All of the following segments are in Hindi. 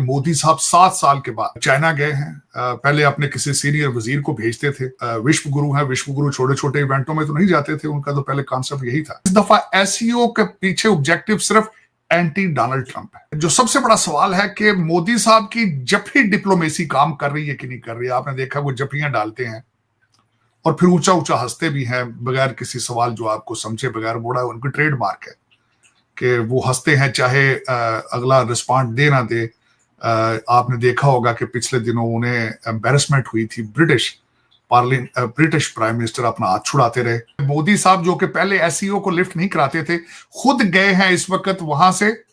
मोदी साहब 7 साल के बाद चाइना गए हैं। पहले अपने किसी सीनियर वजीर को भेजते थे। विश्व गुरु हैं, विश्व गुरु छोटे छोटे इवेंटों में तो नहीं जाते थे, उनका तो पहले कॉन्सेप्ट यही था। इस दफा एससीओ के पीछे ऑब्जेक्टिव सिर्फ एंटी डोनाल्ड ट्रंप है। जो सबसे बड़ा सवाल है कि मोदी साहब की जफी डिप्लोमेसी काम कर रही है कि नहीं कर रही है। आपने देखा वो जफियां डालते हैं और फिर ऊंचा ऊंचा हंसते भी हैं बगैर किसी सवाल जो आपको समझे बगैर मोड़ा। उनकी ट्रेडमार्क है कि वो हंसते हैं चाहे अगला रिस्पॉन्ड दे ना दे। आपने देखा होगा कि पिछले दिनों उन्हें एम्बेरसमेंट हुई थी, ब्रिटिश प्राइम मिनिस्टर अपना हाथ छुड़ाते रहे। मोदी साहब जो कि पहले एससीओ को लिफ्ट नहीं कराते थे, खुद गए हैं इस वक्त वहां से,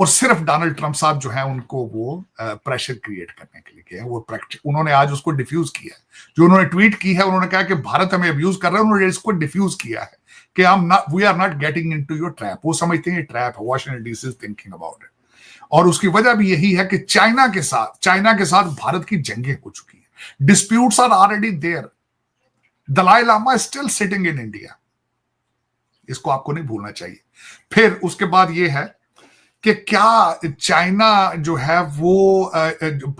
और सिर्फ डोनाल्ड ट्रंप साहब जो है उनको वो प्रेशर क्रिएट करने के लिए गए हैं। वो प्रैक्टिस उन्होंने आज उसको डिफ्यूज किया है। जो उन्होंने ट्वीट की है, उन्होंने कहा कि भारत हमें अब्यूज कर रहा है, उन्होंने इसको डिफ्यूज किया है कि we are not getting into your trap. वो समझते हैं ये ट्रैप है, Washington DC is thinking about it. और उसकी वजह भी यही है कि चाइना के साथ भारत की जंगें हो चुकी हैं। Disputes are already there. Dalai Lama still sitting in India, इसको आपको नहीं भूलना चाहिए। फिर उसके बाद ये है कि क्या चाइना जो है वो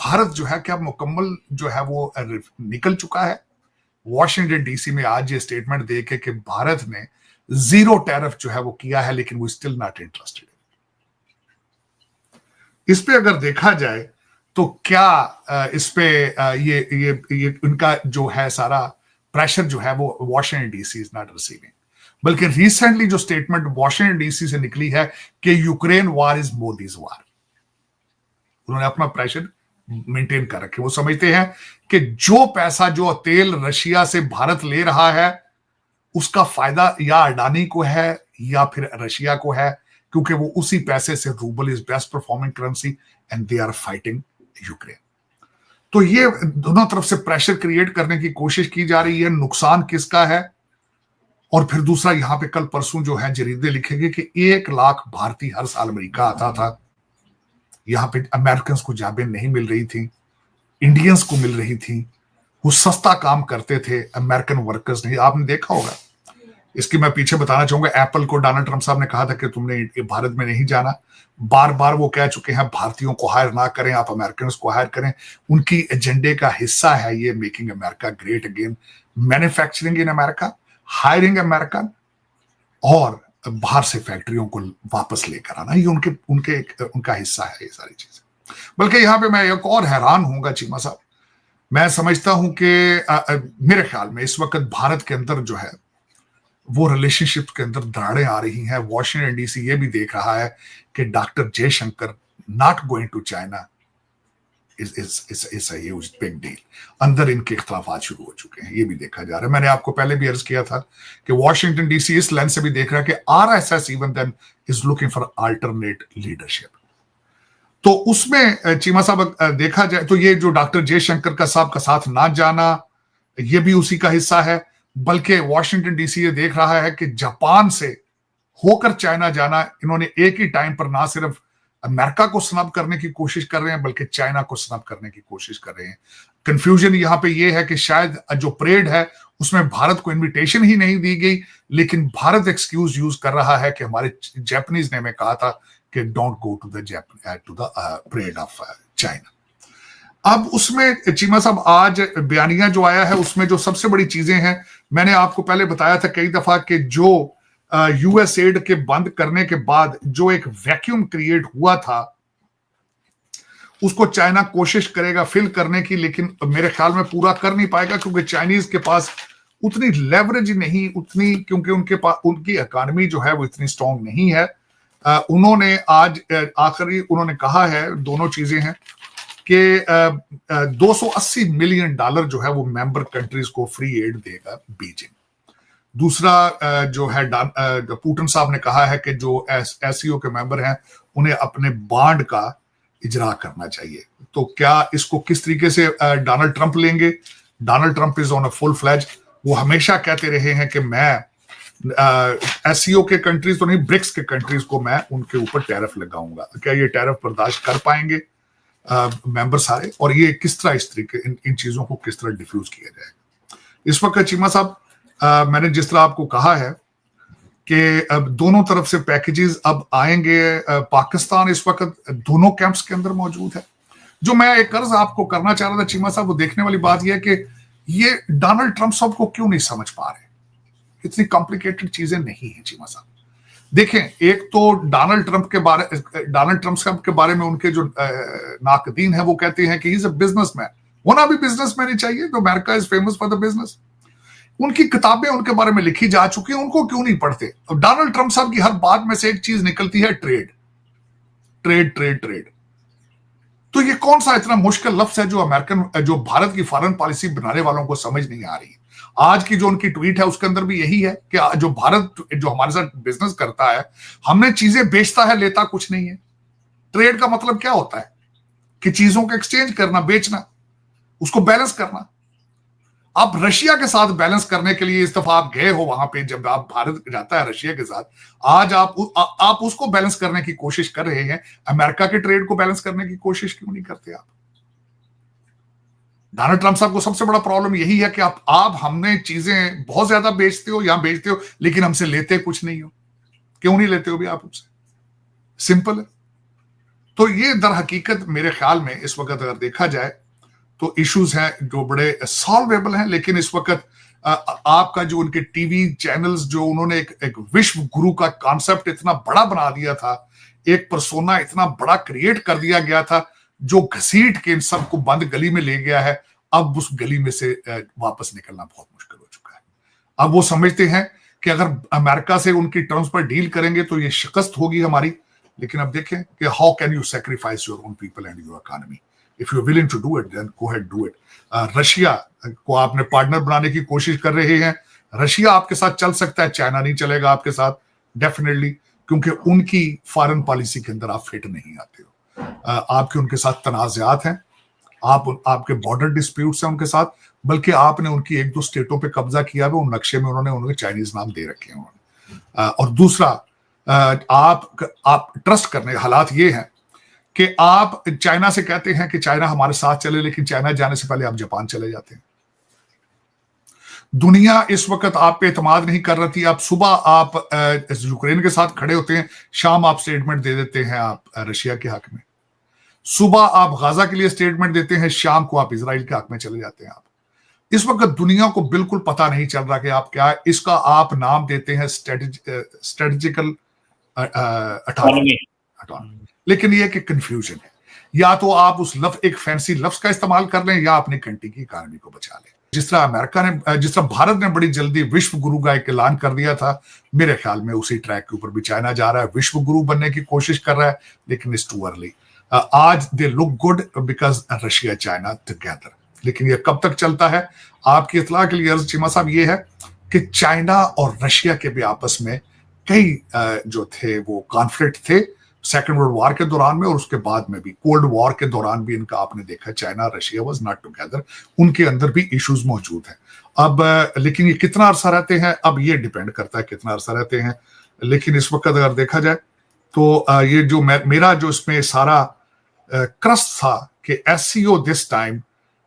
भारत जो है क्या मुकम्मल जो है वो निकल चुका है। वॉशिंगटन डीसी में आज ये स्टेटमेंट देके कि भारत ने 0 टैरिफ जो है वो किया है, लेकिन वो स्टिल नॉट इंटरेस्टेड। इस पे अगर देखा जाए तो क्या इस पे ये उनका जो है सारा प्रेशर जो है वो Washington DC is not receiving. बल्कि रिसेंटली जो स्टेटमेंट वॉशिंगटन डीसी से निकली है कि यूक्रेन वार इज मोदीज वार, उन्होंने अपना प्रेशर मेंटेन कर रखे। वो समझते हैं कि जो पैसा जो तेल रशिया से भारत ले रहा है उसका फायदा या अडानी को है या फिर रशिया को है, क्योंकि वो उसी पैसे से rouble is best performing currency and they are fighting Ukraine. तो ये दोनों तरफ से प्रेशर क्रिएट करने की कोशिश की जा रही है। नुकसान किसका है? और फिर दूसरा, यहां पे कल परसों जो है जरीदे लिखेंगे कि 1 लाख भारतीय हर साल अमेरिका आता था। यहां पे अमेरिकन को जॉबें नहीं मिल रही थी, इंडियंस को मिल रही थी। वो सस्ता काम करते थे, अमेरिकन वर्कर्स नहीं। आपने देखा होगा, इसकी मैं पीछे बताना चाहूंगा। एप्पल को डोनाल्ड ट्रंप साहब ने कहा था कि तुमने भारत में नहीं जाना। बार बार वो कह चुके हैं भारतीयों को हायर ना करें, आप अमेरिकन को हायर करें। उनकी एजेंडे का हिस्सा है ये making America great again, manufacturing in America, hiring American, और बाहर से फैक्ट्रियों को वापस लेकर आना। ये उनका हिस्सा है ये सारी चीजें। बल्कि यहां पे मैं एक और हैरान होऊंगा चीमा साहब, मैं समझता हूं कि मेरे ख्याल में इस वक्त भारत के अंदर जो है वो रिलेशनशिप के अंदर दरारें आ रही हैं। वॉशिंगटन डीसी ये भी देख रहा है कि doctor Jaishankar not going to China is a huge big deal. अंदर इनके इख्तलाफात शुरू हो चुके हैं, ये भी देखा जा रहा है। मैंने आपको पहले भी अर्ज किया था कि वॉशिंगटन डीसी इस लेंस से भी देख रहा है कि RSS even then is looking for alternate leadership. तो उसमें चीमा साहब देखा जाए तो ये जो डॉक्टर जयशंकर का साहब का साथ ना जाना, ये भी उसी का हिस्सा है। बल्कि वॉशिंगटन डीसी ये देख रहा है कि जापान से होकर चाइना जाना, इन्होंने एक ही टाइम पर ना सिर्फ अमेरिका को स्नब करने की कोशिश कर रहे हैं बल्कि चाइना को स्नब करने की कोशिश कर रहे हैं। कंफ्यूजन यहां पे ये है कि शायद जो परेड है उसमें भारत को इनविटेशन ही नहीं दी गई, लेकिन भारत एक्सक्यूज यूज कर रहा है कि हमारे जापानीज ने हमें कहा था कि don't go to the parade of China. अब उसमें चीमा साहब आज बयानिया जो आया है उसमें जो सबसे बड़ी चीजें हैं, मैंने आपको पहले बताया था कई दफा कि जो यूएस एड के बंद करने के बाद जो एक वैक्यूम क्रिएट हुआ था उसको चाइना कोशिश करेगा फिल करने की, लेकिन मेरे ख्याल में पूरा कर नहीं पाएगा, क्योंकि चाइनीज के पास उतनी लेवरेज नहीं, उतनी, क्योंकि उनके पास उनकी इकॉनमी जो है वो इतनी स्ट्रांग नहीं है। उन्होंने आज आखिरी उन्होंने कहा है, दोनों चीजें हैं कि $280 मिलियन जो है वो मेंबर कंट्रीज को फ्री एड देगा बीजिंग। दूसरा जो है पुतिन साहब ने कहा है कि जो एससीओ के मेंबर हैं उन्हें अपने बॉन्ड का इजरा करना चाहिए। तो क्या इसको किस तरीके से डोनाल्ड ट्रंप लेंगे? Donald Trump is on a full fledge. वो हमेशा कहते रहे हैं कि मैं एससीओ के कंट्रीज तो नहीं, ब्रिक्स के कंट्रीज को मैं उनके ऊपर टैरिफ लगाऊंगा। क्या ये टैरिफ बर्दाश्त कर पाएंगे मेंबर सारे? और ये किस तरह इस तरीके इन चीजों को किस तरह डिफ्यूज किया जाएगा? इस वक्त चीमा साहब मैंने जिस तरह आपको कहा है कि अब दोनों तरफ से पैकेजेस अब आएंगे। पाकिस्तान इस वक्त दोनों कैंप्स के अंदर मौजूद है। जो मैं एक कर्ज आपको करना चाह रहा था चीमा साहब, वो देखने वाली बात यह है कि ये डोनाल्ड ट्रंप साहब को क्यों नहीं समझ पा रहे। इतनी कॉम्प्लिकेटेड चीजें नहीं है चीमा साहब। देखें, एक तो डोनाल्ड ट्रंप साहब के बारे में उनके जो नाकदीन है वो कहते हैं कि ही इज अ बिजनेसमैन। होना भी बिजनेसमैन ही चाहिए, तो America is famous for the business. उनकी किताबें उनके बारे में लिखी जा चुकी हैं, उनको क्यों नहीं पढ़ते। अब डोनाल्ड ट्रंप साहब की हर बात में से एक चीज निकलती है, ट्रेड ट्रेड ट्रेड ट्रेड। तो ये कौन सा इतना मुश्किल लफ्ज है जो भारत की फॉरेन पॉलिसी बनाने वालों को समझ नहीं आ रही। आज की जो उनकी ट्वीट है उसके अंदर भी यही है कि जो भारत जो हमारे साथ बिजनेस करता है, हमने चीजें बेचता है, लेता कुछ नहीं है। ट्रेड का मतलब क्या होता है कि चीजों का एक्सचेंज करना, बेचना, उसको बैलेंस करना। आप रशिया के साथ बैलेंस करने के लिए इस दफा आप गए हो वहां पे, जब आप भारत जाता है रशिया के साथ, आज आप उसको बैलेंस करने की कोशिश कर रहे हैं। अमेरिका के ट्रेड को बैलेंस करने की कोशिश क्यों नहीं करते आप। डोनाल्ड ट्रंप साहब को सबसे बड़ा प्रॉब्लम यही है कि आप हमने चीजें बहुत ज्यादा बेचते हो, यहां बेचते हो, लेकिन हमसे लेते कुछ नहीं हो। क्यों नहीं लेते हो भी आप हमसे? सिंपल है। तो ये दर हकीकत मेरे ख्याल में इस वक्त अगर देखा जाए तो इश्यूज हैं जो बड़े सॉल्वेबल हैं, लेकिन इस वक्त आपका जो उनके टीवी चैनल्स, जो उन्होंने एक विश्व गुरु का कॉन्सेप्ट इतना बड़ा बना दिया था, एक पर्सोना इतना बड़ा क्रिएट कर दिया गया था, जो घसीट के इन सबको बंद गली में ले गया है। अब उस गली में से वापस निकलना बहुत मुश्किल हो चुका है। अब वो समझते हैं कि अगर अमेरिका से उनकी टर्म्स पर डील करेंगे तो ये शिकस्त होगी हमारी। लेकिन अब देखें कि how can you sacrifice your own people and your economy. If you willing to do it then go ahead do it. Russia को आपने पार्टनर बनाने की कोशिश कर रहे हैं, रशिया आपके साथ चल सकता है, चाइना नहीं चलेगा आपके साथ डेफिनेटली, क्योंकि उनकी फॉरेन पॉलिसी के अंदर आप फिट नहीं आते हो। आपके उनके साथ तनाज़ात हैं, आपके बॉर्डर डिस्प्यूट्स हैं उनके साथ, बल्कि आपने उनकी एक दो स्टेटों पे कब्जा किया है, उन नक्शे में उन्होंने चाइनीज नाम दे रखे हैं उन्होंने। और दूसरा, आप ट्रस्ट करने हालात ये हैं कि आप चाइना से कहते हैं कि चाइना हमारे साथ चले, लेकिन चाइना जाने से पहले आप जापान चले जाते हैं। दुनिया इस वक्त आप पे एतमाद नहीं कर रही थी। आप सुबह आप यूक्रेन के साथ खड़े होते हैं, शाम आप स्टेटमेंट दे देते हैं आप रशिया के हक में। सुबह आप गाजा के लिए स्टेटमेंट देते हैं, शाम को आप इसराइल के हक में चले जाते हैं। आप इस वक्त दुनिया को बिल्कुल पता नहीं चल रहा कि आप क्या है। इसका आप नाम देते हैं स्ट्रेटेजिकल अटॉनमी, लेकिन ये कि कंफ्यूजन है। या तो आप उस एक फैंसी लफ्ज का इस्तेमाल कर लें, या अपनी कंट्री की इकोनॉमी को बचा लें। जिस तरह भारत ने बड़ी जल्दी विश्व गुरु का एक ऐलान कर दिया था, मेरे ख्याल में उसी ट्रैक के ऊपर भी चाइना जा रहा है, विश्व गुरु बनने की कोशिश कर रहा है, लेकिन इट्स टू अर्ली। आज they look good because Russia China together, लेकिन ये कब तक चलता है? आपकी इतला के लिए अर्ज चीमा साहब ये है कि चाइना और रशिया के भी आपस में कई जो थे वो कॉन्फ्लिक्ट थे सेकेंड वर्ल्ड वॉर के दौरान में, और उसके बाद में भी कोल्ड वॉर के दौरान भी इनका आपने देखा China Russia was not together, उनके अंदर भी इश्यूज मौजूद हैं। अब लेकिन ये कितना अरसा रहते हैं, अब ये डिपेंड करता है कितना अरसा रहते हैं। लेकिन इस वक्त अगर देखा जाए तो ये जो मेरा जो इसमें सारा क्रस्ट था कि SCO this time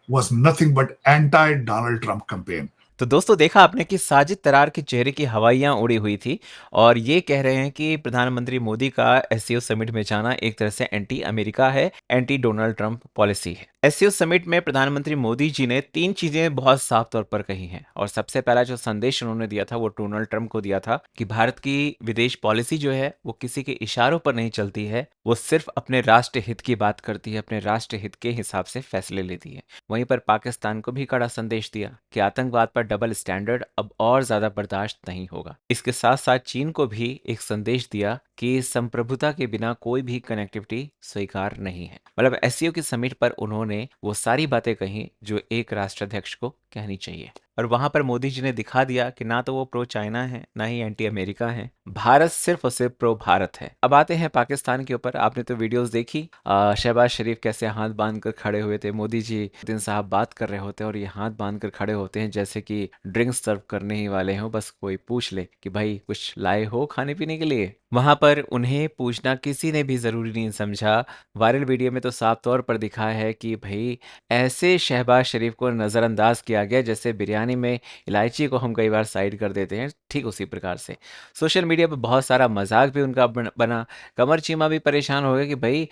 was nothing but anti Donald Trump campaign. तो दोस्तों देखा आपने कि साजिद तरार के चेहरे की हवाइयां उड़ी हुई थी और ये कह रहे हैं कि प्रधानमंत्री मोदी का एससीओ समिट में जाना एक तरह से एंटी अमेरिका है, एंटी डोनाल्ड ट्रंप पॉलिसी है। एससीओ समिट में प्रधानमंत्री मोदी जी ने 3 चीजें बहुत साफ तौर पर कही हैं और सबसे पहला जो संदेश उन्होंने दिया था वो डोनाल्ड ट्रंप को दिया था कि भारत की विदेश पॉलिसी जो है वो किसी के इशारों पर नहीं चलती है, वो सिर्फ अपने राष्ट्र हित की बात करती है, अपने राष्ट्र हित के हिसाब से फैसले लेती है। वहीं पर पाकिस्तान को भी कड़ा संदेश दिया कि आतंकवाद पर डबल स्टैंडर्ड अब और ज्यादा बर्दाश्त नहीं होगा। इसके साथ साथ चीन को भी एक संदेश दिया कि संप्रभुता के बिना कोई भी कनेक्टिविटी स्वीकार नहीं है। मतलब एससीओ की समिट पर उन्होंने वो सारी बातें कही जो एक राष्ट्राध्यक्ष को कहनी चाहिए। और वहां पर मोदी जी ने दिखा दिया कि ना तो वो प्रो चाइना है, ना ही एंटी अमेरिका है, भारत सिर्फ और सिर्फ प्रो भारत है। अब आते हैं पाकिस्तान के ऊपर। आपने तो वीडियोस देखी, शहबाज शरीफ कैसे हाथ बांध कर खड़े हुए थे, मोदी जी दिन साहब बात कर रहे होते हैं और ये हाथ बांध कर खड़े होते हैं जैसे कि ड्रिंक्स सर्व करने ही वाले हों, बस कोई पूछ ले कि भाई कुछ लाए हो खाने पीने के लिए। वहां पर उन्हें पूछना किसी ने भी जरूरी नहीं समझा। वायरल वीडियो में तो साफ तौर पर दिखा है कि भाई ऐसे शहबाज शरीफ को नजरअंदाज किया गया जैसे बिरयानी बिरयानी में इलायची को हम कई बार साइड कर देते हैं, ठीक उसी प्रकार से सोशल मीडिया पे बहुत सारा मजाक भी उनका बना। कमर चीमा भी परेशान हो गया कि भाई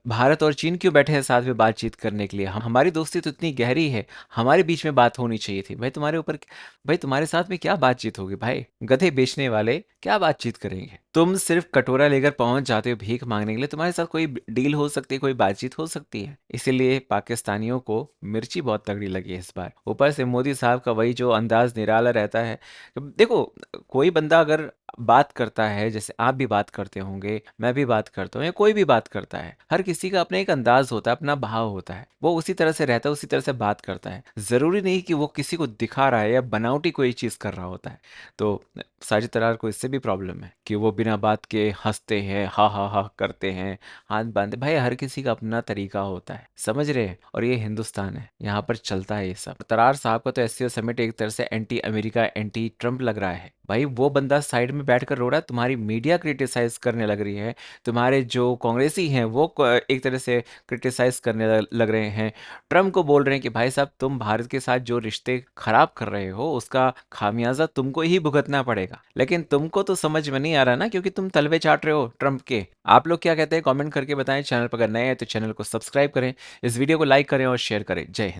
भारत और चीन क्यों बैठे हैं साथ में बातचीत करने के लिए, हमारी दोस्ती तो इतनी गहरी है, हमारे बीच में बात होनी चाहिए थी। भाई तुम्हारे साथ में क्या बातचीत होगी भाई, गधे बेचने वाले क्या बातचीत करेंगे। तुम सिर्फ कटोरा लेकर पहुंच जाते हो भीख मांगने के लिए, तुम्हारे साथ कोई डील हो सकती है, कोई बातचीत हो सकती है। इसीलिए पाकिस्तानियों को मिर्ची बहुत तगड़ी लगी है इस बार। ऊपर से मोदी साहब का वही जो अंदाज निराला रहता है। देखो, कोई बंदा अगर बात करता है, जैसे आप भी बात करते होंगे, मैं भी बात करता हूँ, या कोई भी बात करता है, हर किसी का अपना एक अंदाज होता है, अपना भाव होता है, वो उसी तरह से रहता है, उसी तरह से बात करता है। जरूरी नहीं कि वो किसी को दिखा रहा है या बनावटी कोई चीज कर रहा होता है। तो साजिद तरार को इससे भी प्रॉब्लम है कि वो बिना बात के हंसते हैं, हा हा हा करते हैं, हाथ बांधते। भाई हर किसी का अपना तरीका होता है, समझ रहे हैं। और ये हिंदुस्तान है, यहाँ पर चलता है ये सब। तरार साहब का तो एससीओ समिट एक तरह से एंटी अमेरिका, एंटी ट्रम्प लग रहा है। भाई वो बंदा साइड में बैठकर रो रहा है, तुम्हारी मीडिया क्रिटिसाइज करने लग रही है, तुम्हारे जो कांग्रेसी हैं वो एक तरह से क्रिटिसाइज करने लग रहे हैं, ट्रम्प को बोल रहे हैं कि भाई साहब तुम भारत के साथ जो रिश्ते खराब कर रहे हो उसका खामियाजा तुमको ही भुगतना पड़ेगा। लेकिन तुमको तो समझ में नहीं आ रहा ना, क्योंकि तुम तलवे चाट रहे हो ट्रम्प के। आप लोग क्या कहते हैं कमेंट करके बताएं। चैनल पर अगर नए हैं तो चैनल को सब्सक्राइब करें, इस वीडियो को लाइक करें और शेयर करें। जय हिंद।